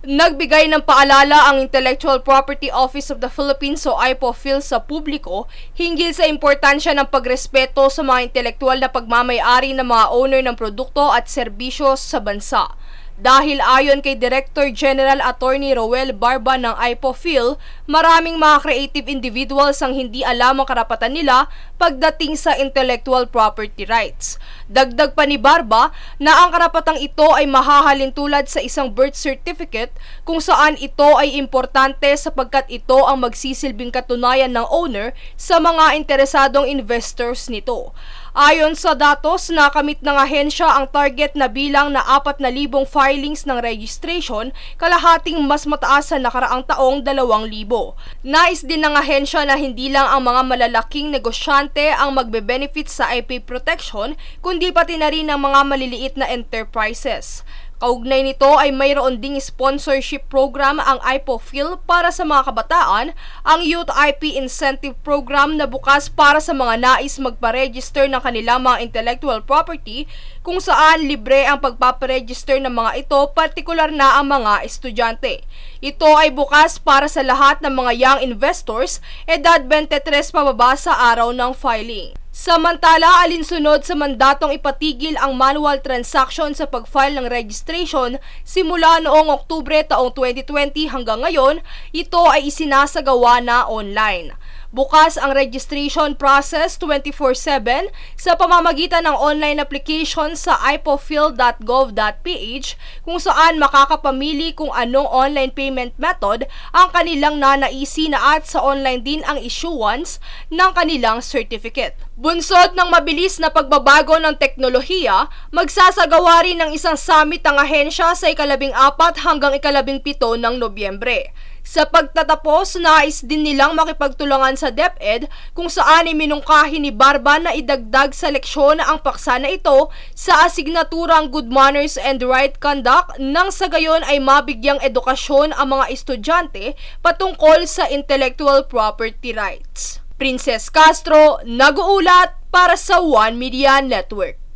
Nagbigay ng paalala ang Intellectual Property Office of the Philippines o IPOPHil sa publiko hinggil sa importansya ng pagrespeto sa mga intelektual na pagmamay-ari ng mga owner ng produkto at serbisyo sa bansa. Dahil ayon kay Director General Attorney Roel Barba ng IPOPHil, maraming mga creative individuals ang hindi alam ang karapatan nila pagdating sa intellectual property rights. Dagdag pa ni Barba na ang karapatang ito ay mahahalin tulad sa isang birth certificate kung saan ito ay importante sapagkat ito ang magsisilbing katunayan ng owner sa mga interesadong investors nito. Ayon sa datos, nakamit ng ahensya ang target na bilang na 4,000 filings ng registration, kalahating mas mataas sa nakaraang taong 2,000. Nais din ng ahensya na hindi lang ang mga malalaking negosyante ang magbe-benefit sa IP protection, kundi pati na rin ang mga maliliit na enterprises. Kaugnay nito ay mayroon ding sponsorship program ang IPOPHil para sa mga kabataan, ang Youth IP Incentive Program na bukas para sa mga nais magpa-register ng kanilang mga intellectual property kung saan libre ang pagpaparegister ng mga ito, partikular na ang mga estudyante. Ito ay bukas para sa lahat ng mga young investors, edad 23 pababa sa araw ng filing. Samantala, alinsunod sa mandatong ipatigil ang manual transaction sa pag-file ng registration simula noong Oktubre taong 2020 hanggang ngayon, ito ay isinasagawa na online. Bukas ang registration process 24/7 sa pamamagitan ng online application sa ipophil.gov.ph kung saan makakapamili kung anong online payment method ang kanilang nanaisin at sa online din ang issuance ng kanilang certificate. Bunsod ng mabilis na pagbabago ng teknolohiya, magsasagawa rin ng isang summit ang ahensya sa 14 hanggang 17 ng Nobyembre. Sa pagtatapos, nais din nilang makipagtulungan sa DepEd kung saan iminungkahi ni Barba na idagdag sa leksyon ang paksa na ito sa asignaturang Good Manners and Right Conduct nang sa gayon ay mabigyang edukasyon ang mga estudyante patungkol sa intellectual property rights. Princess Castro, nag-uulat para sa One Media Network.